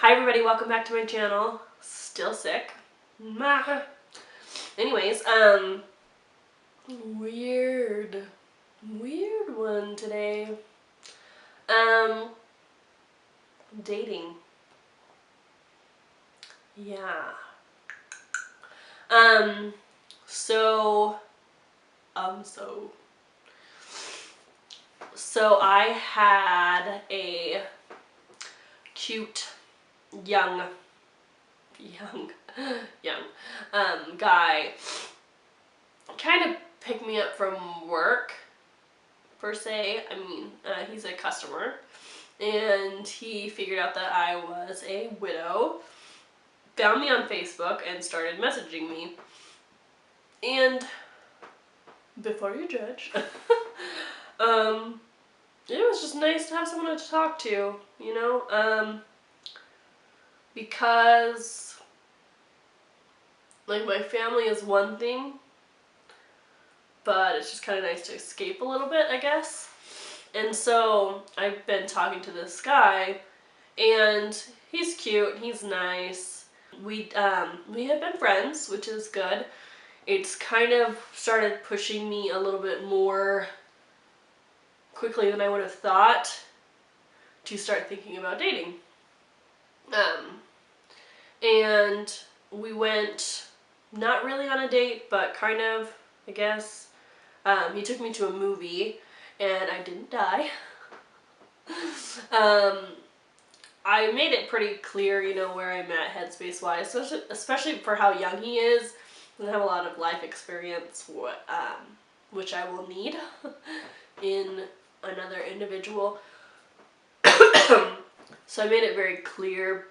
Hi everybody, welcome back to my channel. Still sick. Anyways, weird one today. Dating. Yeah. So I had a cute young guy kind of pick me up from work, per se. I mean, he's a customer, and he figured out that I was a widow, found me on Facebook, and started messaging me. And before you judge, it was just nice to have someone to talk to, you know, because, like, my family is one thing, but it's just kind of nice to escape a little bit, I guess. And so I've been talking to this guy, and he's cute, he's nice. We have been friends, which is good. It's kind of started pushing me a little bit more quickly than I would have thought to start thinking about dating. And we went not really on a date, but kind of, I guess. He took me to a movie, and I didn't die. I made it pretty clear, you know, where I'm at headspace-wise, especially for how young he is. He doesn't have a lot of life experience, which I will need in another individual. So I made it very clear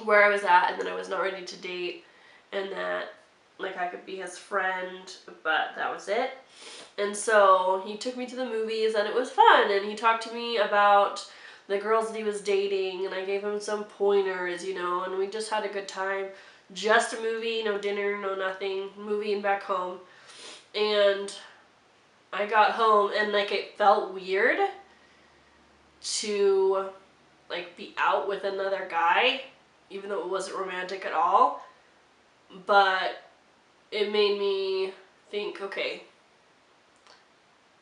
where I was at, and that I was not ready to date, and that, like, I could be his friend, but that was it. And so he took me to the movies, and it was fun, and he talked to me about the girls that he was dating, and I gave him some pointers, you know, and we just had a good time. Just a movie, no dinner, no nothing, movie and back home. And I got home, and, like, it felt weird to, like, be out with another guy, even though it wasn't romantic at all. But it made me think, okay,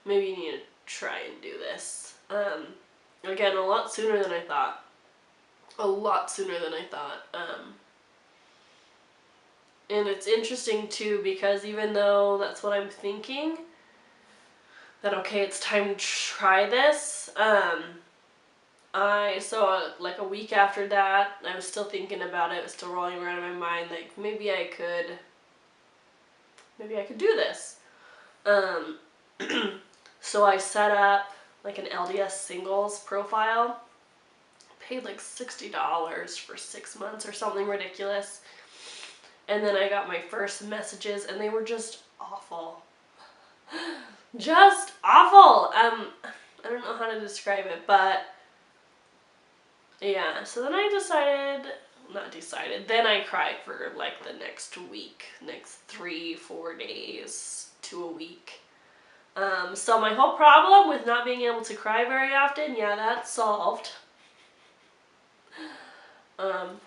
maybe you need to try and do this. Again, a lot sooner than I thought. A lot sooner than I thought. And it's interesting too, because even though that's what I'm thinking, that okay, it's time to try this, like a week after that, I was still thinking about it, it was still rolling around in my mind, like, maybe I could do this. So I set up, like, an LDS singles profile, paid like $60 for 6 months or something ridiculous, and then I got my first messages, and they were just awful. Just awful! I don't know how to describe it, but yeah, so then then I cried for like the next week, next 3-4 days to a week. So my whole problem with not being able to cry very often, yeah, that's solved. I'm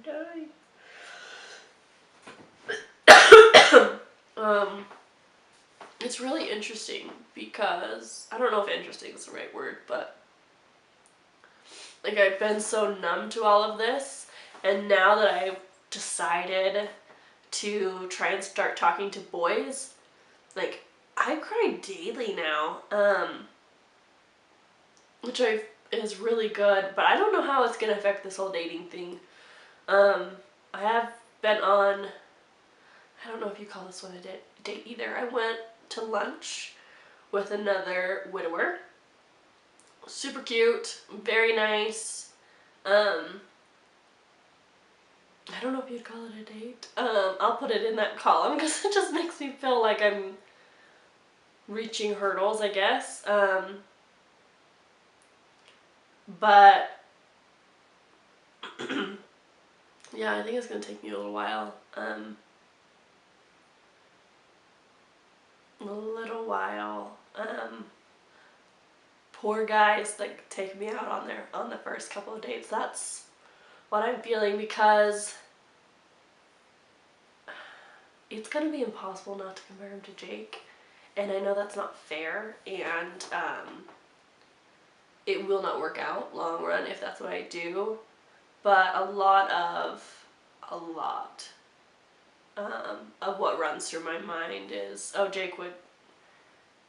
dying. It's really interesting because, I don't know if interesting is the right word, but, like, I've been so numb to all of this, and now that I've decided to try and start talking to boys, like, I cry daily now, which is really good, but I don't know how it's going to affect this whole dating thing. I have been on, I don't know if you call this one a date either. I went to lunch with another widower. Super cute, very nice. I don't know if you'd call it a date. I'll put it in that column because it just makes me feel like I'm reaching hurdles, I guess. But yeah, I think it's gonna take me a little while. poor guys like take me out on the first couple of dates. That's what I'm feeling, because it's gonna be impossible not to compare him to Jake, and I know that's not fair, and it will not work out long run if that's what I do. But a lot of what runs through my mind is, oh, Jake would,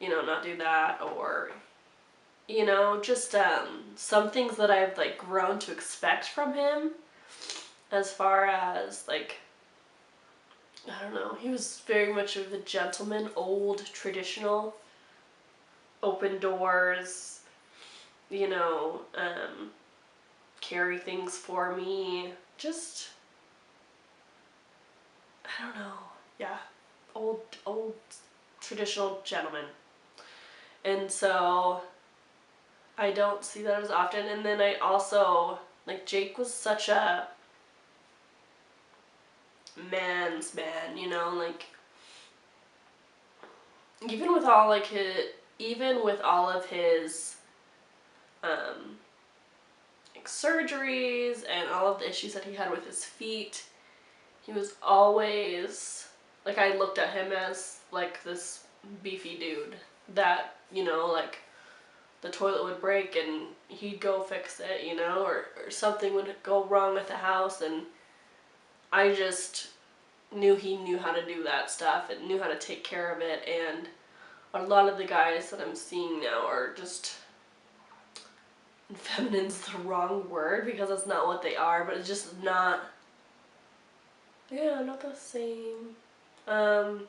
not do that, or, just some things that I've like grown to expect from him, as far as like, I don't know, he was very much of the gentleman, old, traditional, open doors, carry things for me, just, I don't know, yeah, old traditional gentleman. And so I don't see that as often. And then I also, like, Jake was such a man's man, like, even with all of his like surgeries and all of the issues that he had with his feet, he was always, like, I looked at him as like this beefy dude that, like, the toilet would break and he'd go fix it, or something would go wrong at the house, and I just knew he knew how to do that stuff and knew how to take care of it. And a lot of the guys that I'm seeing now are just, feminine's the wrong word because that's not what they are, but it's just not, not the same. I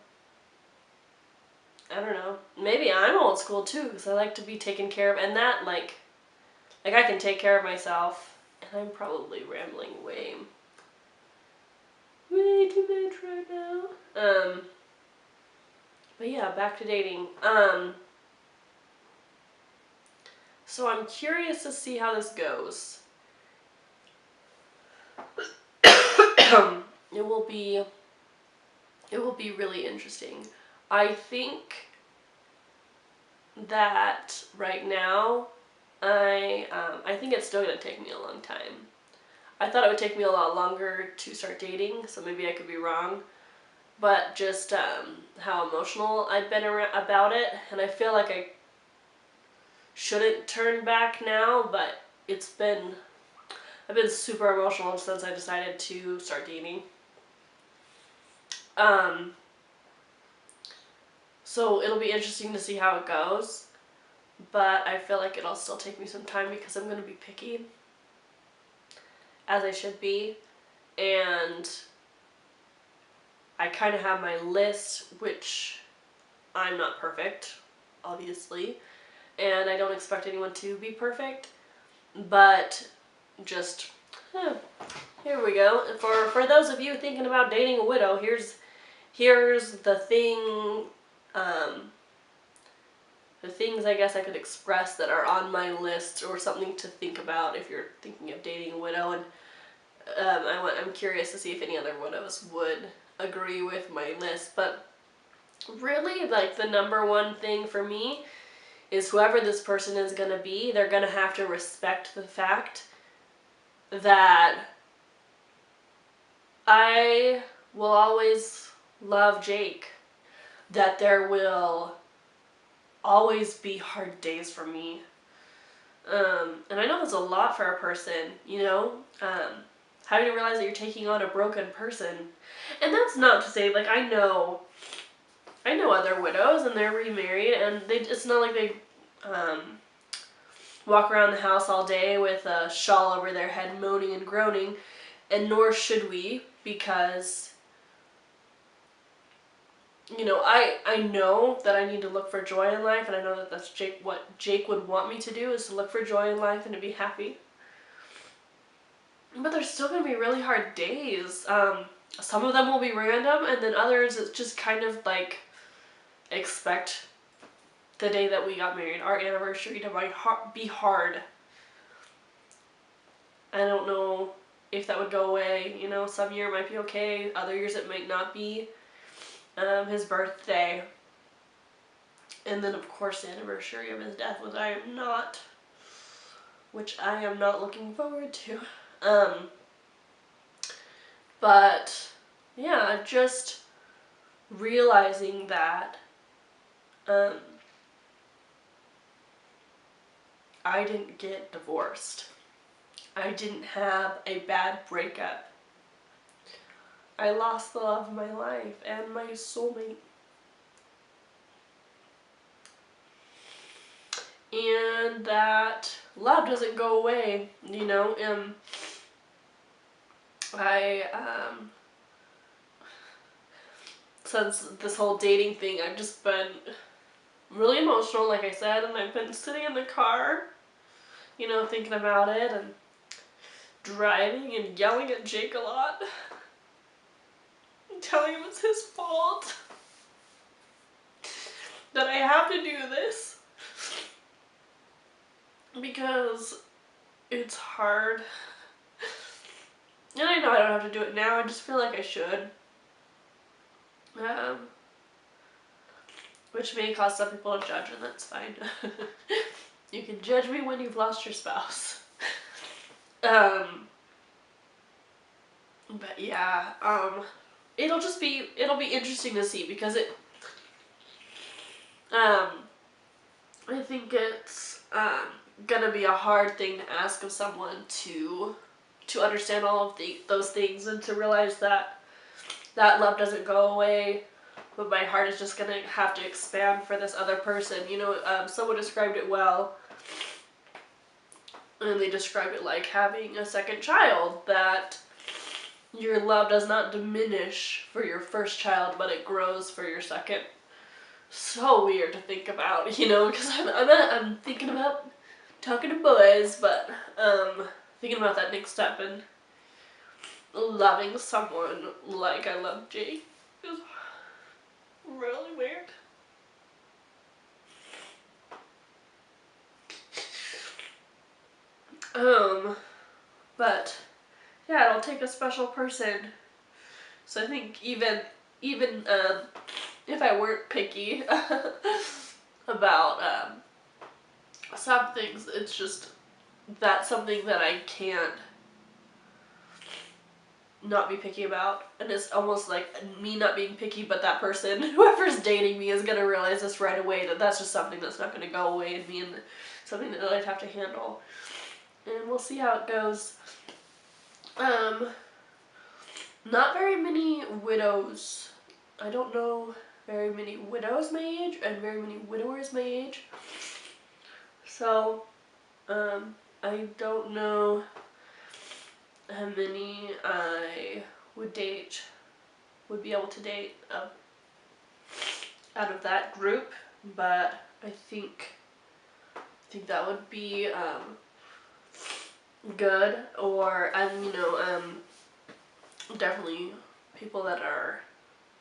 don't know. Maybe I'm old school too, because I like to be taken care of, and that, like I can take care of myself, and I'm probably rambling way too much right now. But yeah, back to dating. So I'm curious to see how this goes. It will be really interesting. I think that right now, I think it's still going to take me a long time. I thought it would take me a lot longer to start dating, so maybe I could be wrong. But just how emotional I've been about it, and I feel like I shouldn't turn back now, but I've been super emotional since I decided to start dating. So it'll be interesting to see how it goes, but I feel like it'll still take me some time because I'm going to be picky, as I should be, and I kind of have my list, which I'm not perfect, obviously, and I don't expect anyone to be perfect, but just, here we go. For those of you thinking about dating a widow, here's the thing, the things I guess I could express that are on my list, or something to think about if you're thinking of dating a widow. And I'm curious to see if any other widows would agree with my list. But really, like, the number one thing for me is whoever this person is going to be, they're going to have to respect the fact that I will always love Jake, that there will always be hard days for me. And I know that's a lot for a person, having to realize that you're taking on a broken person. And that's not to say, like, I know other widows and they're remarried, and it's not like they walk around the house all day with a shawl over their head moaning and groaning, and nor should we, because I know that I need to look for joy in life, and I know that that's what Jake would want me to do, is to look for joy in life and to be happy. But there's still going to be really hard days. Some of them will be random, and then others it's just kind of like, expect the day that we got married, our anniversary, to be hard. I don't know if that would go away. Some year it might be okay, other years it might not be. His birthday And then of course the anniversary of his death, which I am not looking forward to. But yeah, just realizing that I didn't get divorced. I didn't have a bad breakup. I lost the love of my life and my soulmate. And that love doesn't go away, you know. Since this whole dating thing, I've just been really emotional, like I said, and I've been sitting in the car, you know, thinking about it and driving and yelling at Jake a lot. And telling him it's his fault. That I have to do this. Because it's hard. And I know I don't have to do it now, I just feel like I should. Which may cause some people to judge, and that's fine. You can judge me when you've lost your spouse. But yeah, it'll be interesting to see, because I think it's gonna be a hard thing to ask of someone to understand all of those things, and to realize that love doesn't go away, but my heart is just gonna have to expand for this other person. You know, someone described it well, and they described it like having a second child, that your love does not diminish for your first child, but it grows for your second. So weird to think about, you know, because I'm thinking about talking to boys, but thinking about that next step and loving someone like I love Jake is really weird. But yeah, it'll take a special person. So I think even if I weren't picky about some things, it's just that's something that I can't not be picky about. And it's almost like me not being picky, but that person, whoever's dating me, is gonna realize this right away, that that's just something that's not gonna go away in me, and something that I'd have to handle. And we'll see how it goes. Not very many widows. I don't know very many widows my age and very many widowers my age. So, I don't know how many I would be able to date out of that group, but I think that would be good. Or definitely people that are,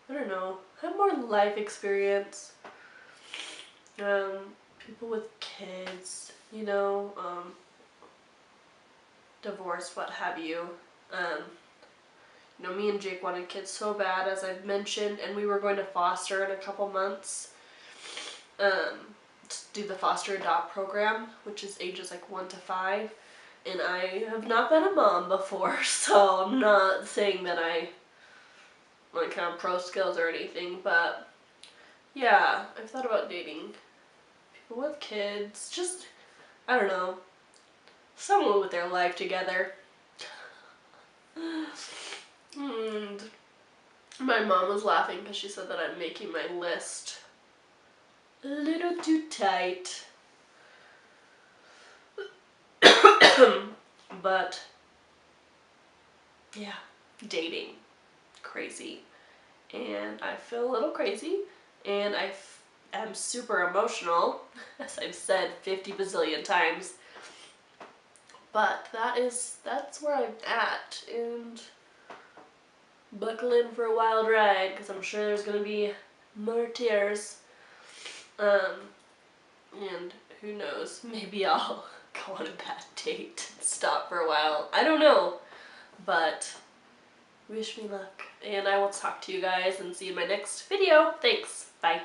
I don't know, have more life experience. People with kids, you know, divorce, what have you. You know, me and Jake wanted kids so bad, as I've mentioned, and we were going to foster in a couple months. To do the foster adopt program, which is ages like 1 to 5. And I have not been a mom before, so I'm not saying that I like have pro skills or anything, but yeah, I've thought about dating people with kids, just, I don't know, someone with their life together. And my mom was laughing because she said that I'm making my list a little too tight. But yeah, dating, crazy, and I feel a little crazy, and I am super emotional, as I've said 50 bazillion times. But that's where I'm at, and buckle in for a wild ride, because I'm sure there's gonna be more tears. And who knows, maybe I'll go on a bad date and stop for a while. I don't know, but wish me luck. And I will talk to you guys and see you in my next video. Thanks. Bye.